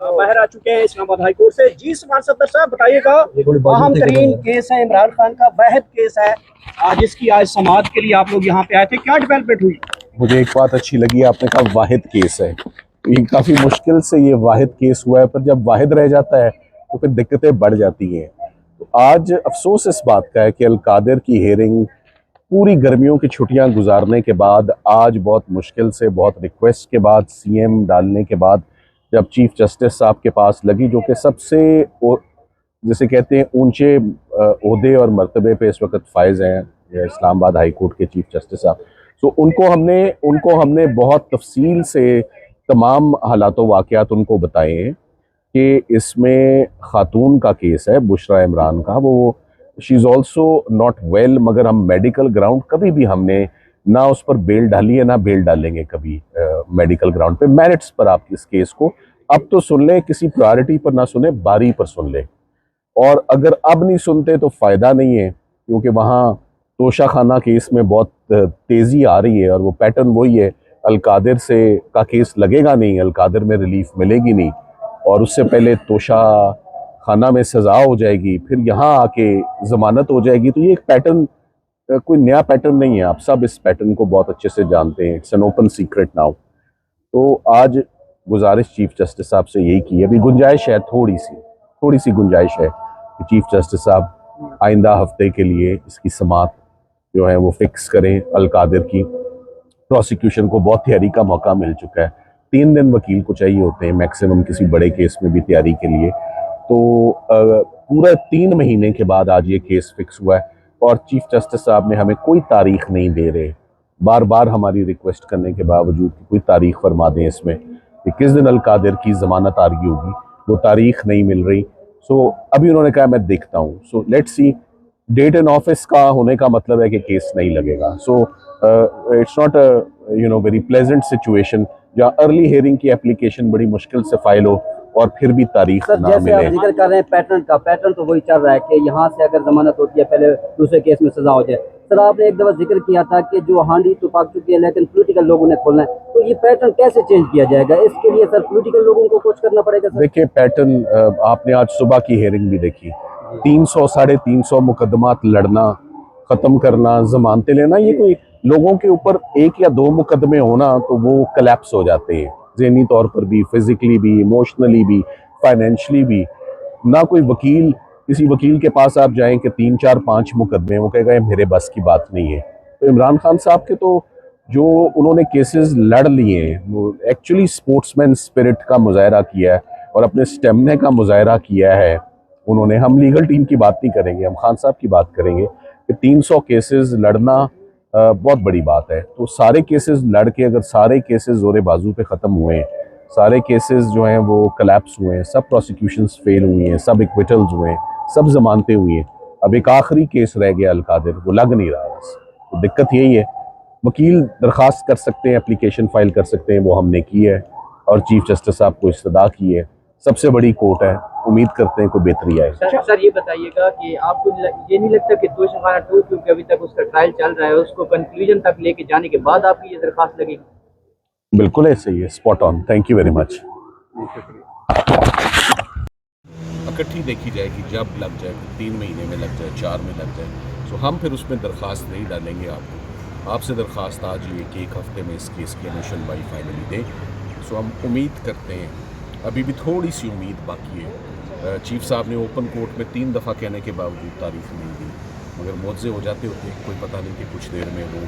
बाहर आ चुके हैं इस्लामाबाद हाई कोर्ट से। जी समान सदर साहब बताइएगा, अहम तरीन केस है इमरान खान का, वाहिद केस है जिसकी आज समाअत के लिए आप लोग यहाँ पे आए थे, क्या डेवलपमेंट हुई? मुझे एक बात अच्छी लगी, आपने कहा वाहिद केस है। ये काफ़ी मुश्किल से ये वाहिद केस हुआ है, पर जब वाहिद रह जाता है तो फिर दिक्कतें बढ़ जाती हैं। तो आज अफसोस इस बात का है कि अल-कादिर की हेयरिंग पूरी गर्मियों की छुट्टियां गुजारने के बाद आज बहुत मुश्किल से, बहुत रिक्वेस्ट के बाद, सीएम डालने के बाद जब चीफ जस्टिस साहब के पास लगी, जो कि सबसे जिसे कहते हैं ऊंचे ओहदे और मर्तबे पे इस वक्त फायज हैं इस्लामाबाद हाई कोर्ट के चीफ जस्टिस साहब। तो उनको हमने बहुत तफसील से तमाम हालात वाक़यात उनको बताए हैं कि इसमें खातून का केस है, बुशरा इमरान का, वो she is also not well, मगर हम मेडिकल ग्राउंड कभी भी हमने ना उस पर बेल डाली है ना बेल डालेंगे कभी मेडिकल ग्राउंड पे। मेरिट्स पर आप इस केस को अब तो सुन लें, किसी प्रायोरिटी पर ना सुने, बारी पर सुन लें। और अगर अब नहीं सुनते तो फ़ायदा नहीं है, क्योंकि वहाँ तोशा खाना केस में बहुत तेज़ी आ रही है और वो पैटर्न वही है, अल-कादिर से का केस लगेगा नहीं, अल-कादिर में रिलीफ मिलेगी नहीं, और उससे पहले तोशा खाना में सज़ा हो जाएगी, फिर यहाँ आके ज़मानत हो जाएगी। तो ये एक पैटर्न, कोई नया पैटर्न नहीं है, आप सब इस पैटर्न को बहुत अच्छे से जानते हैं। It's an open secret now. तो आज गुजारिश चीफ जस्टिस साहब से यही की है, अभी गुंजाइश है, थोड़ी सी गुंजाइश है कि चीफ जस्टिस साहब आइंदा हफ्ते के लिए इसकी समाअत जो है वो फिक्स करें। अल-कादिर की प्रोसिक्यूशन को बहुत तैयारी का मौका मिल चुका है, 3 दिन वकील को चाहिए होते हैं मैक्सिमम किसी बड़े केस में भी तैयारी के लिए। तो पूरा 3 महीने के बाद आज ये केस फिक्स हुआ है और चीफ जस्टिस साहब ने हमें कोई तारीख नहीं दे रहे, बार बार हमारी रिक्वेस्ट करने के बावजूद कोई तारीख फरमा दें इसमें कि किस दिन अल-कादिर की ज़मानत आरगी होगी, वो तारीख नहीं मिल रही। सो अभी उन्होंने कहा मैं देखता हूँ। So let's see, date in office का होने का मतलब है कि केस नहीं लगेगा। So it's not very pleasant situation जहाँ अर्ली हियरिंग की एप्लीकेशन बड़ी मुश्किल से फाइल हो और फिर भी तारीख सर, ना जैसे मिले। आप जिक्र कर रहे हैं पैटर्न तो वही चल रहा है कि यहाँ से अगर जमानत होती है पहले दूसरे केस में सजा हो जाए। सर, आपने एक दफा जिक्र किया था कि जो हांडी तो पक चुकी है लेकिन पॉलिटिकल लोगों ने खोलना है, तो ये पैटर्न कैसे चेंज किया जाएगा? इसके लिए सर पॉलिटिकल लोगों को कुछ करना पड़ेगा सर? देखिए पैटर्न, आपने आज सुबह की हेयरिंग भी देखी, 300 350 मुकदमात लड़ना, ख़त्म करना, जमानतें लेना, ये कोई लोगों के ऊपर 1 या 2 मुकदमे होना तो वो कलेप्स हो जाते हैं, ज़हनी तौर पर भी, फिजिकली भी, इमोशनली भी, फाइनेंशली भी। ना कोई वकील, किसी वकील के पास आप जाएं कि 3 4 5 मुकदमे, वो कहेगा ये मेरे बस की बात नहीं है। तो इमरान खान साहब के तो जो उन्होंने केसेस लड़ लिए हैं, वो एक्चुअली स्पोर्ट्समैन स्पिरिट का मुजाहरा किया है और अपने स्टेमिना का मुजाहरा किया है उन्होंने। हम लीगल टीम की बात नहीं करेंगे, हम खान साहब की बात करेंगे कि 300 केसेस लड़ना बहुत बड़ी बात है। तो सारे केसेस लड़ के अगर सारे केसेस जोरे बाजू पे ख़त्म हुए, सारे केसेस जो हैं वो कलेप्स हुए हैं, सब प्रोसिक्यूशंस फेल हुई हैं, सब एक्विटल्स हुए हैं, सब जमानतें हुई हैं, अब एक आखिरी केस रह गया अल-कादिर, वो लग नहीं रहा बस। तो दिक्कत यही है, वकील दरख्वास्त कर सकते हैं, एप्लीकेशन फाइल कर सकते हैं, वो हमने की है और चीफ जस्टिस साहब को इस्तदा की है। सबसे बड़ी कोर्ट है, उम्मीद करते हैं कोई बेहतरी आए। सर ये बताइएगा कि आपको ये नहीं लगता कि तोशा खाना 2, क्योंकि अभी तक उसका ट्रायल चल रहा है, उसको कंक्लूजन तक लेके जाने के बाद आपकी ये दरख्वास्त लगेगी? बिल्कुल ऐसे ही है, spot on, thank you very much. इकट्ठी देखी जाएगी, जब लग जाए, 3 महीने में लग जाए, 4 में लग जाए, तो हम फिर उसमें दरख्वास्त नहीं डालेंगे। आपसे दरख्वास्त आज ही कि 1 हफ्ते में इस केस की एमिशन बाई फाइनली दें। सो हम उम्मीद करते हैं, अभी भी थोड़ी सी उम्मीद बाकी है। चीफ साहब ने ओपन कोर्ट में 3 दफ़ा कहने के बावजूद तारीख नहीं दी, मगर मुआवजे हो जाते होते, कोई पता नहीं कि कुछ देर में वो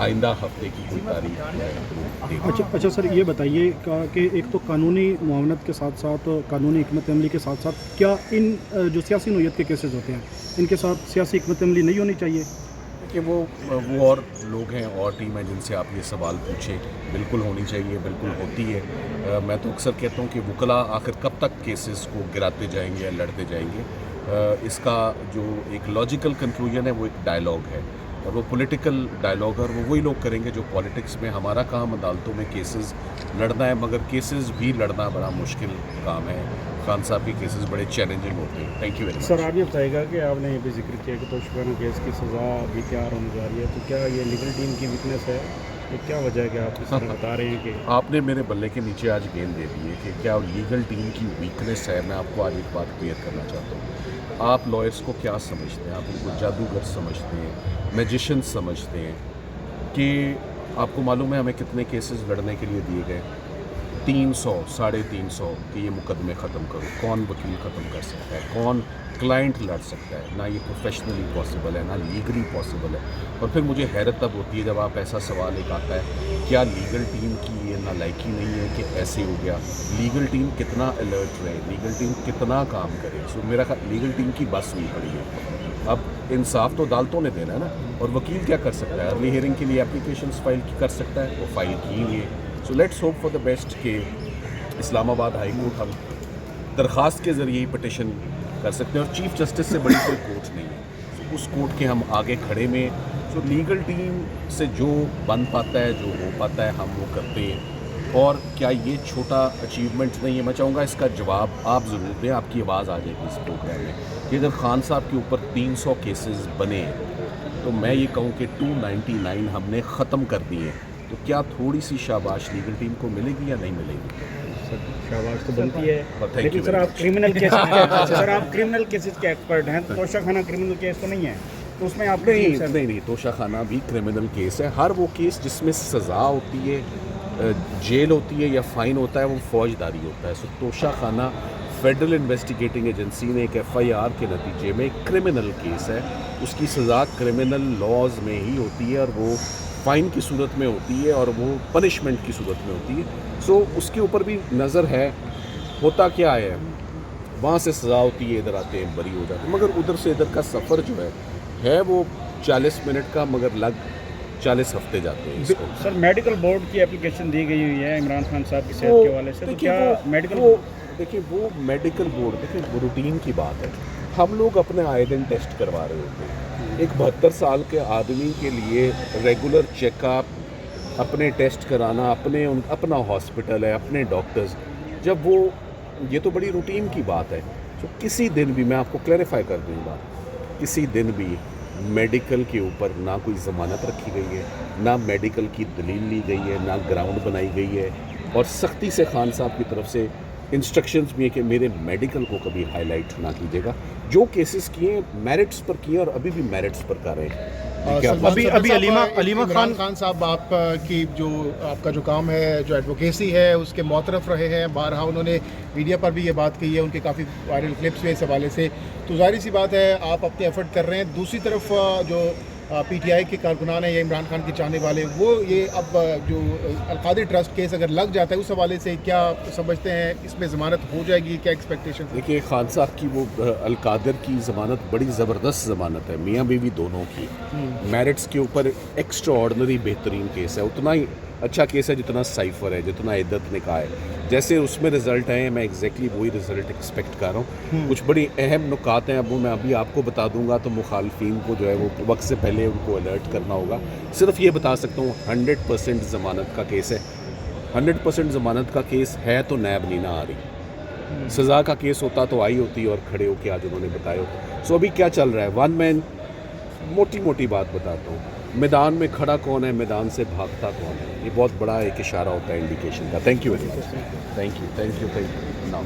आइंदा हफ्ते की कोई तारीख। अच्छा सर, ये बताइए कि एक तो कानूनी मुआवनत के साथ साथ कानूनी हिकमत अमली के साथ साथ क्या इन जो सियासी नोयत के केसेस होते हैं इनके साथ सियासी हिकमत अमली नहीं होनी चाहिए? कि वो और लोग हैं और टीम है जिनसे आप ये सवाल पूछे, बिल्कुल होनी चाहिए, बिल्कुल होती है। मैं तो अक्सर कहता हूँ कि वकला आखिर कब तक केसेस को गिराते जाएंगे या लड़ते जाएंगे। इसका जो एक लॉजिकल कंक्लूजन है वो एक डायलॉग है और वो पॉलिटिकल डायलॉग है और वो वही लोग करेंगे जो पॉलिटिक्स में। हमारा काम अदालतों में केसेस लड़ना है, मगर केसेस भी लड़ना बड़ा मुश्किल काम है। खान साहब के केसेस बड़े चैलेंजिंग होते हैं। Thank you very much. Sir, आप ये बताइएगा कि आपने ये भी जिक्र किया कि तोशा खाना केस की सज़ा भी तैयार होने जा रही है, तो क्या ये लीगल टीम की वीकनेस है ये क्या वजह है कि आप इस तरह बता रहे हैं कि आपने मेरे बल्ले के नीचे आज गेंद दे दी है कि क्या लीगल टीम की वीकनेस है। मैं आपको आज एक बात क्लियर करना चाहता हूँ। आप लॉयर्स को क्या समझते हैं? आप उनको जादूगर समझते हैं, मैजिशियन समझते हैं कि आपको मालूम है हमें कितने केसेस लड़ने के लिए दिए गए? 300, 350 कि ये मुकदमे ख़त्म करो। कौन वकील ख़त्म कर सकता है? कौन क्लाइंट लड़ सकता है? ना ये प्रोफेशनली पॉसिबल है, ना लीगली पॉसिबल है। और फिर मुझे हैरत तब होती है जब आप ऐसा सवाल एक आता है, क्या लीगल टीम की ये नालायकी नहीं है कि ऐसे हो गया? लीगल टीम कितना अलर्ट रहे, लीगल टीम कितना काम करे। सो मेरा लीगल टीम की बस नहीं पड़ी है। अब इंसाफ तो अदालतों ने देना है ना, और वकील क्या कर सकता है? अर्ली हियरिंग के लिए एप्लीकेशंस फाइल कर सकता है, वो फाइल की हुई है। So let's hope for the best कि इस्लामाबाद हाई कोर्ट हम दरख्वास्त के ज़रिए ही पटिशन कर सकते हैं, और चीफ जस्टिस से बड़ी कोई कोर्ट नहीं है। तो उस कोर्ट के हम आगे खड़े में, तो लीगल टीम से जो बन पाता है, जो हो पाता है, हम वो करते हैं। और क्या ये छोटा अचीवमेंट नहीं है? मैं चाहूँगा इसका जवाब आप ज़रूर दें, आपकी आवाज़ आ जाएगी इस प्रोग्राम में कि अगर खान साहब के ऊपर 300 केसेस बने हैं, तो मैं ये कहूँ कि 299 हमने ख़त्म कर दिए, तो क्या थोड़ी सी शाबाश लीगल टीम को मिलेगी या नहीं मिलेगी? शाबाश तो बनती है। Thank लेकिन you सर very आप क्रिमिनल केस सर आप क्रिमिनल केसेस के एक्सपर्ट हैं, तो तोशाखाना क्रिमिनल केस तो नहीं है, तो उसमें आप नहीं, तोशाखाना भी क्रिमिनल केस है। हर वो केस जिसमें सज़ा होती है, जेल होती है या फ़ाइन होता है, वो फौजदारी होता है। सो तोशाखाना फेडरल इन्वेस्टिगेटिंग एजेंसी ने एक FIR के नतीजे में क्रिमिनल केस है, उसकी सज़ा क्रिमिनल लॉज में ही होती है, और वो फ़ाइन की सूरत में होती है, और वो पनिशमेंट की सूरत में होती है। सो उसके ऊपर भी नज़र है। होता क्या है, वहाँ से सज़ा होती है, इधर आते हैं बरी हो जाते हैं, मगर उधर से इधर का सफ़र जो है वो 40 मिनट का, मगर लग 40 हफ्ते जाते हैं इसको। सर मेडिकल बोर्ड की एप्लीकेशन दी गई हुई है इमरान खान साहब की सेहत के हवाले से, तो क्या मेडिकल देखिए वो मेडिकल बोर्ड, देखिए वो रूटीन की बात है। हम लोग अपने आए दिन टेस्ट करवा रहे होते हैं। एक 72 साल के आदमी के लिए रेगुलर चेकअप, अपने टेस्ट कराना, अपना हॉस्पिटल है, अपने डॉक्टर्स, जब वो, ये तो बड़ी रूटीन की बात है। तो किसी दिन भी, मैं आपको क्लैरिफाई कर दूँ बात, किसी दिन भी मेडिकल के ऊपर ना कोई ज़मानत रखी गई है, ना मेडिकल की दलील ली गई है, ना ग्राउंड बनाई गई है, और सख्ती से खान साहब की तरफ से इंस्ट्रक्शंस भी है कि मेरे मेडिकल को कभी हाईलाइट ना कीजिएगा। जो केसेस किए मेरिट्स पर किए, और अभी भी मेरिट्स पर कर रहे हैं। अभी अलीमा खान साहब, आप की जो आपका जो काम है, जो एडवोकेसी है, उसके मौतरफ रहे हैं। बारहा उन्होंने मीडिया पर भी ये बात कही है, उनके काफ़ी वायरल क्लिप्स हुए इस हवाले से। तो जाहिर सी बात है आप अपने एफर्ट कर रहे हैं। दूसरी तरफ जो PTI के कारकुनान है या इमरान खान के चाहने वाले, वो ये अब जो अलकादिर ट्रस्ट केस अगर लग जाता है, उस हवाले से क्या समझते हैं, इसमें ज़मानत हो जाएगी? क्या एक्सपेक्टेशन? देखिए खान साहब की वो अलकादिर की ज़मानत बड़ी ज़बरदस्त ज़मानत है, मियाँ बीवी दोनों की। मेरिट्स के ऊपर एक्स्ट्रा ऑर्डनरी बेहतरीन केस है, उतना ही अच्छा केस है जितना साइफर है, जितना इद्दत ने कहा है। जैसे उसमें रिज़ल्ट आए, मैं एग्जैक्टली वही रिज़ल्ट एक्सपेक्ट कर रहा हूँ। कुछ बड़ी अहम नुकात हैं, अब वो मैं अभी आपको बता दूंगा, तो मुखालफिन को जो है वो वक्त से पहले उनको अलर्ट करना होगा। सिर्फ ये बता सकता हूँ 100% ज़मानत का केस है। 100% ज़मानत का केस है तो नैब नहीं ना आ रही। सज़ा का केस होता तो आई होती और खड़े होकर आज उन्होंने बताया होता। सो अभी क्या चल रहा है, वन मैन, मोटी बात बताता हूँ, मैदान में खड़ा कौन है, मैदान से भागता कौन है, ये बहुत बड़ा एक इशारा होता है इंडिकेशन का। Thank you very much. Thank you now